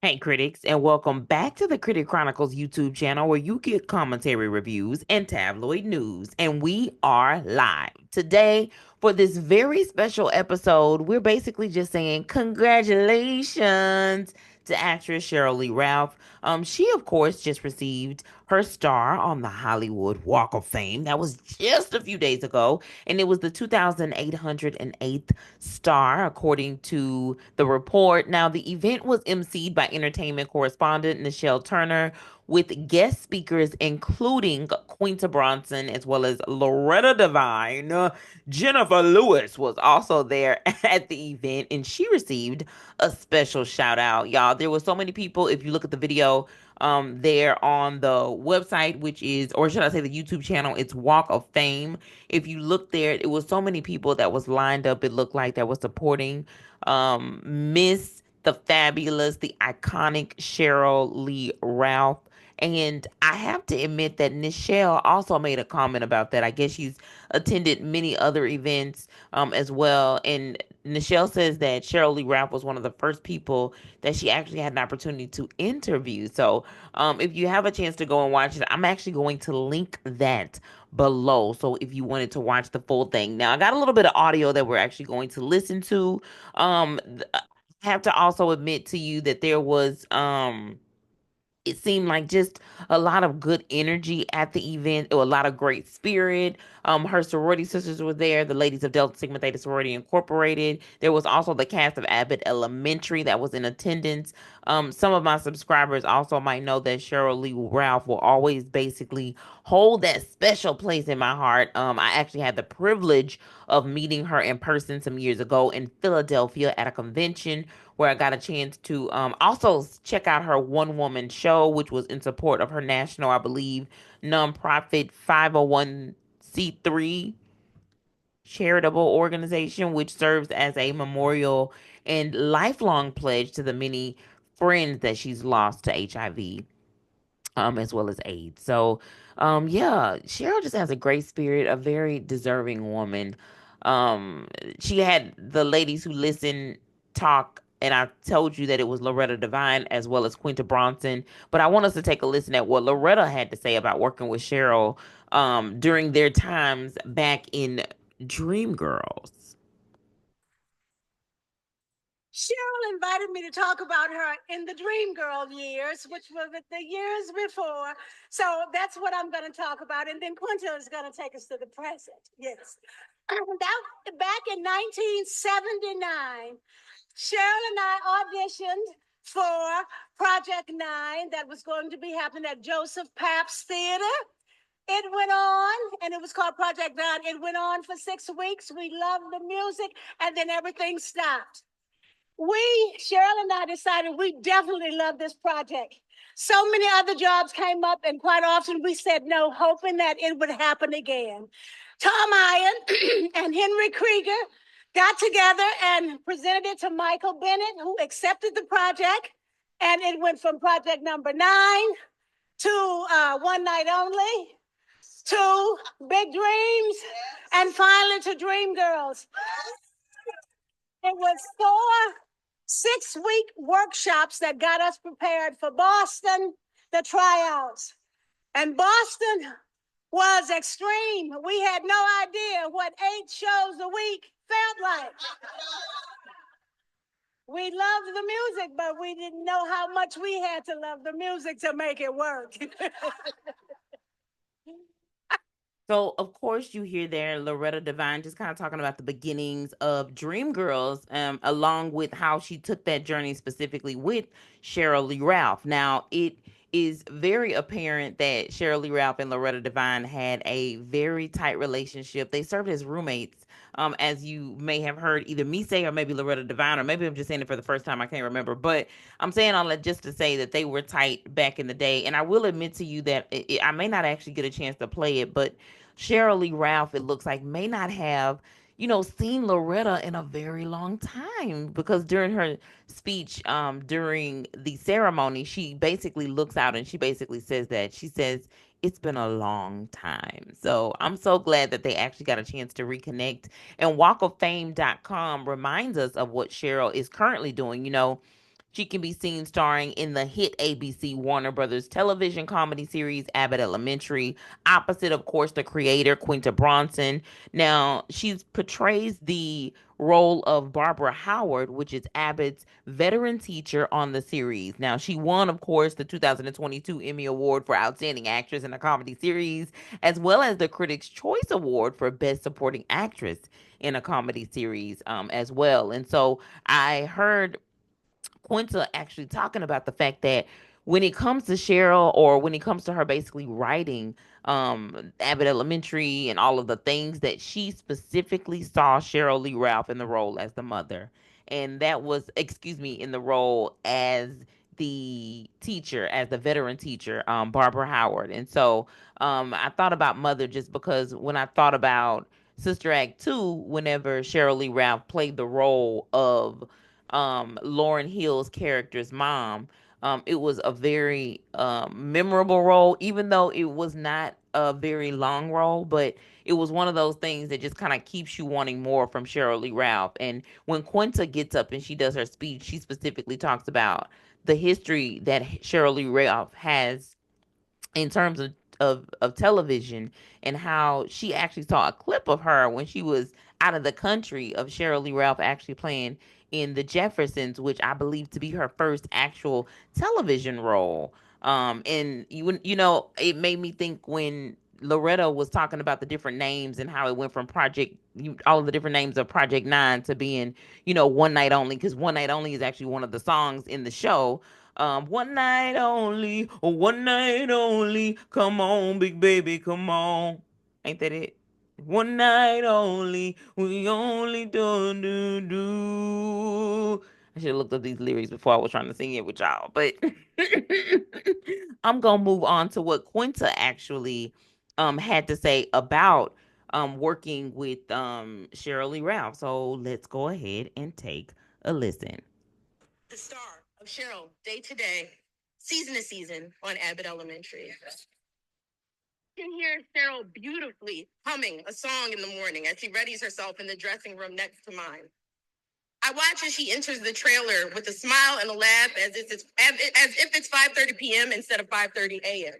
Hey, critics, and welcome back to the Critic Chronicles YouTube channel where you get commentary reviews and tabloid news. And we are live. Today, for this very special episode, we're basically just saying congratulations to actress Sheryl Lee Ralph. She, of course, just received her star on the Hollywood Walk of Fame. That was just a few days ago, and it was the 2,808th star, according to the report. Now, the event was emceed by entertainment correspondent Nichelle Turner, with guest speakers including Quinta Bronson as well as Loretta Devine. Jennifer Lewis was also there at the event, and she received a special shout out. Y'all, there were so many people. If you look at the video, there on the website, which is, or should I say the YouTube channel, it's Walk of Fame. If you look there, it was so many people that was lined up, it looked like, that was supporting Miss the Fabulous, the iconic Sheryl Lee Ralph. And I have to admit that Nichelle also made a comment about that. I guess she's attended many other events as well. And Nichelle says that Sheryl Lee Ralph was one of the first people that she actually had an opportunity to interview. So if you have a chance to go and watch it, I'm actually going to link that below. So if you wanted to watch the full thing. Now, I got a little bit of audio that we're actually going to listen to. I have to also admit to you that there was it seemed like just a lot of good energy at the event. A lot of great spirit. Her sorority sisters were there, the ladies of Delta Sigma Theta Sorority Incorporated. There was also the cast of Abbott Elementary that was in attendance. Some of my subscribers also might know that Sheryl Lee Ralph will always basically hold that special place in my heart. I actually had the privilege of meeting her in person some years ago in Philadelphia at a convention where I got a chance to also check out her one woman show, which was in support of her national, I believe, nonprofit 501c3 charitable organization, which serves as a memorial and lifelong pledge to the many friends that she's lost to HIV, as well as AIDS. So, yeah, Sheryl just has a great spirit, a very deserving woman. She had the ladies who listen talk, and I told you that it was Loretta Devine as well as Quinta Bronson. But I want us to take a listen at what Loretta had to say about working with Sheryl during their times back in Dreamgirls. Cheryl invited me to talk about her in the Dream Girl years, which were the years before. So that's what I'm going to talk about. And then Quinta is going to take us to the present. Yes. Back in 1979, Cheryl and I auditioned for Project 9 that was going to be happening at Joseph Pabst Theater. It went on, and it was called Project 9. It went on for 6 weeks. We loved the music, and then everything stopped. Cheryl and I decided we definitely love this project. So many other jobs came up, and quite often we said no, hoping that it would happen again. Tom Iron and Henry Krieger got together and presented it to Michael Bennett, who accepted the project, and it went from project number 9 to One Night Only to Big Dreams, and finally to Dream Girls. It was 4 6-week workshops that got us prepared for Boston, the tryouts. And Boston was extreme. We had no idea what 8 shows a week felt like. We loved the music, but we didn't know how much we had to love the music to make it work. So, of course, you hear there Loretta Devine just kind of talking about the beginnings of Dreamgirls, along with how she took that journey specifically with Sheryl Lee Ralph. Now, it is very apparent that Sheryl Lee Ralph and Loretta Devine had a very tight relationship. They served as roommates, as you may have heard either me say or maybe Loretta Devine, or maybe I'm just saying it for the first time. I can't remember. But I'm saying all that just to say that they were tight back in the day. And I will admit to you that I may not actually get a chance to play it, but Sheryl Lee Ralph, it looks like, may not have, seen Loretta in a very long time, because during her speech, during the ceremony, she basically looks out and she basically says that she says it's been a long time. So I'm so glad that they actually got a chance to reconnect. And walkoffame.com reminds us of what Sheryl is currently doing. She can be seen starring in the hit ABC Warner Brothers television comedy series Abbott Elementary, opposite, of course, the creator Quinta Bronson. Now, she portrays the role of Barbara Howard, which is Abbott's veteran teacher on the series. Now, she won, of course, the 2022 Emmy Award for Outstanding Actress in a Comedy Series, as well as the Critics' Choice Award for Best Supporting Actress in a Comedy Series, as well. And so I heard Quinta actually talking about the fact that when it comes to Cheryl, or when it comes to her basically writing Abbott Elementary and all of the things, that she specifically saw Cheryl Lee Ralph in the role as the mother. And that was, excuse me, in the role as the teacher, as the veteran teacher, Barbara Howard. And so I thought about mother just because when I thought about Sister Act 2, whenever Cheryl Lee Ralph played the role of Lauren Hill's character's mom. It was a very memorable role, even though it was not a very long role, but it was one of those things that just kind of keeps you wanting more from Cheryl Lee Ralph. And when Quinta gets up and she does her speech, she specifically talks about the history that Cheryl Lee Ralph has in terms of television, and how she actually saw a clip of her when she was out of the country, of Sheryl Lee Ralph actually playing in The Jeffersons, which I believe to be her first actual television role. And you know, it made me think when Loretta was talking about the different names and how it went from all of the different names of Project Nine to being, One Night Only, because One Night Only is actually one of the songs in the show. One night only, one night only. Come on, big baby, come on. Ain't that it? One night only, we only do. I should have looked up these lyrics before I was trying to sing it with y'all, but I'm gonna move on to what Quinta actually had to say about working with Sheryl Lee Ralph. So let's go ahead and take a listen. The star of Cheryl, day to day, season to season on Abbott Elementary. You can hear Cheryl beautifully humming a song in the morning as she readies herself in the dressing room next to mine. I watch as she enters the trailer with a smile and a laugh as if it's 5:30 p.m. instead of 5:30 a.m.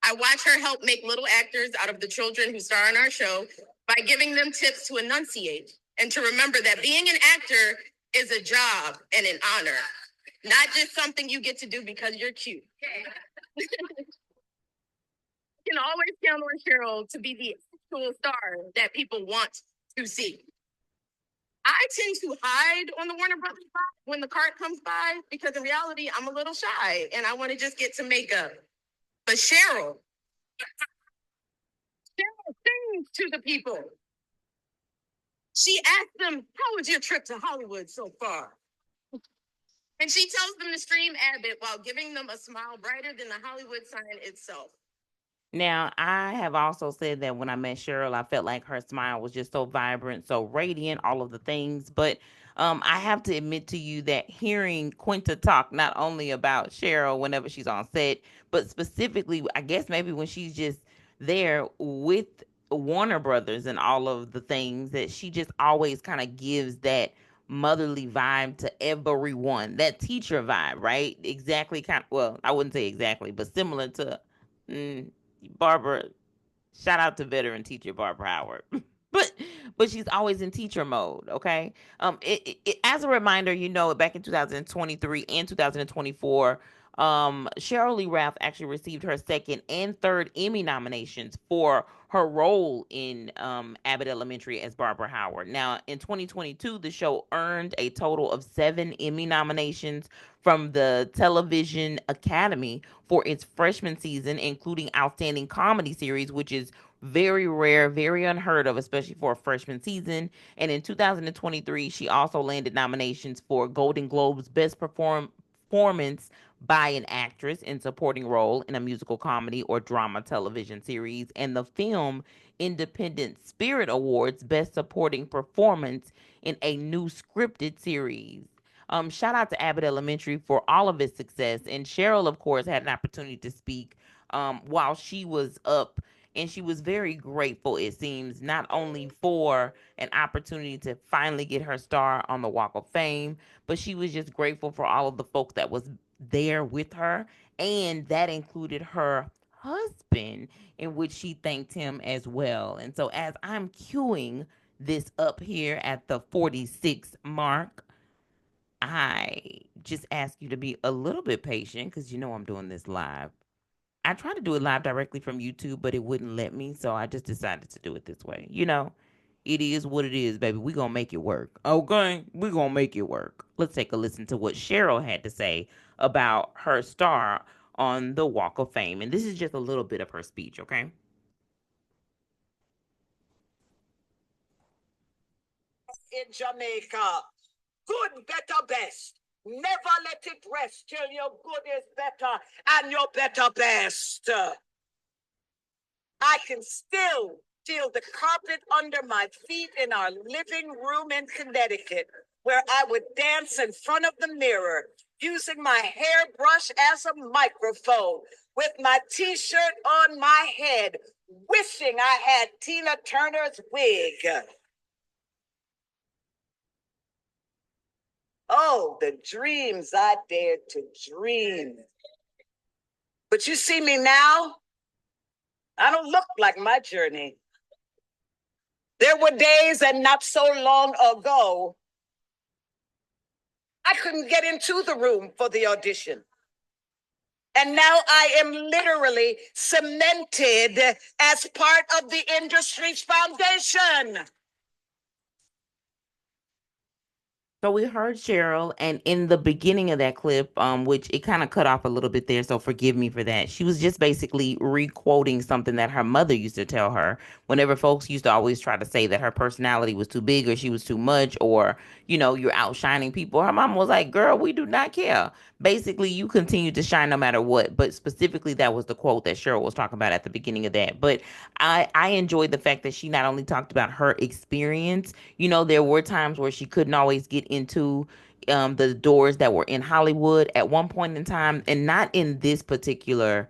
I watch her help make little actors out of the children who star in our show by giving them tips to enunciate and to remember that being an actor is a job and an honor, not just something you get to do because you're cute. You can always count on Cheryl to be the actual star that people want to see. I tend to hide on the Warner Brothers side when the cart comes by because in reality, I'm a little shy and I want to just get to makeup. But Cheryl sings to the people. She asked them, "How was your trip to Hollywood so far?" And she tells them to stream Abbott while giving them a smile brighter than the Hollywood sign itself. Now, I have also said that when I met Cheryl, I felt like her smile was just so vibrant, so radiant, all of the things. But I have to admit to you that hearing Quinta talk not only about Cheryl whenever she's on set, but specifically, I guess maybe when she's just there with Warner Brothers and all of the things, that she just always kind of gives that motherly vibe to everyone, that teacher vibe, right? Exactly, kind of, well, I wouldn't say exactly, but similar to. Mm, Barbara, shout out to veteran teacher Barbara Howard. but but she's always in teacher mode, okay? As a reminder, back in 2023 and 2024, Sheryl Lee Ralph actually received her second and third Emmy nominations for her role in Abbott Elementary as Barbara Howard. Now, in 2022, the show earned a total of 7 Emmy nominations from the Television Academy for its freshman season, including Outstanding Comedy Series, which is very rare, very unheard of, especially for a freshman season. And in 2023, she also landed nominations for Golden Globes Best Performance by an Actress in Supporting Role in a Musical Comedy or Drama Television Series, and the Film Independent Spirit Awards Best Supporting Performance in a New Scripted Series. Shout out to Abbott Elementary for all of its success. And Cheryl, of course, had an opportunity to speak while she was up And she was very grateful, it seems, not only for an opportunity to finally get her star on the Walk of Fame, but she was just grateful for all of the folks that was there with her. And that included her husband, in which she thanked him as well. And so, as I'm queuing this up here at the 46 mark, I just ask you to be a little bit patient because you know I'm doing this live. I tried to do it live directly from YouTube, but it wouldn't let me, so I just decided to do it this way. It is what it is, baby. We gonna make it work. Okay? We gonna make it work. Let's take a listen to what Sheryl had to say about her star on the Walk of Fame. And this is just a little bit of her speech, okay? In Jamaica. Good, better, best. Never let it rest till your good is better and your better best. I can still feel the carpet under my feet in our living room in Connecticut, where I would dance in front of the mirror, using my hairbrush as a microphone, with my t-shirt on my head, wishing I had Tina Turner's wig. Oh, the dreams I dared to dream. But you see me now, I don't look like my journey. There were days and not so long ago, I couldn't get into the room for the audition. And now I am literally cemented as part of the industry's foundation. So we heard Cheryl, and in the beginning of that clip, which it kind of cut off a little bit there, so forgive me for that. She was just basically re-quoting something that her mother used to tell her whenever folks used to always try to say that her personality was too big or she was too much or, you're outshining people. Her mom was like, girl, we do not care. Basically, you continue to shine no matter what. But specifically, that was the quote that Cheryl was talking about at the beginning of that. But I enjoyed the fact that she not only talked about her experience. There were times where she couldn't always get into the doors that were in Hollywood at one point in time, and not in this particular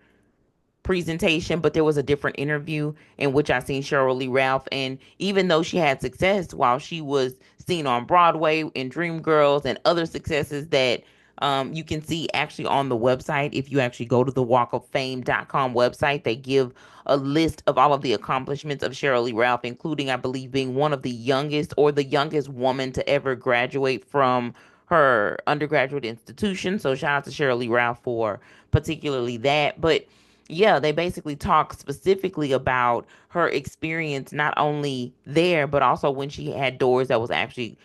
presentation, but there was a different interview in which I seen Sheryl Lee Ralph, and even though she had success while she was seen on Broadway in Dreamgirls and other successes that you can see actually on the website. If you actually go to the walkoffame.com website, they give a list of all of the accomplishments of Sheryl Lee Ralph, including, I believe, being one of the youngest or the youngest woman to ever graduate from her undergraduate institution. So shout out to Sheryl Lee Ralph for particularly that. But yeah, they basically talk specifically about her experience not only there, but also when she had doors that was actually,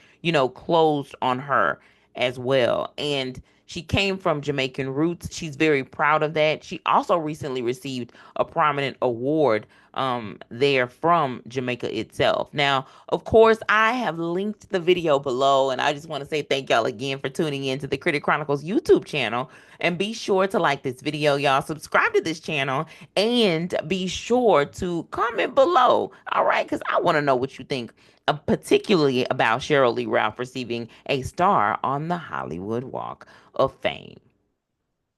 closed on her as well. And she came from Jamaican roots. She's very proud of that. She also recently received a prominent award there from Jamaica itself. Now, of course, I have linked the video below, and I just want to say thank y'all again for tuning in to the Critic Chronicles YouTube channel. And be sure to like this video, y'all. Subscribe to this channel and be sure to comment below. All right, because I want to know what you think, particularly about Sheryl Lee Ralph receiving a star on the Hollywood Walk of Fame.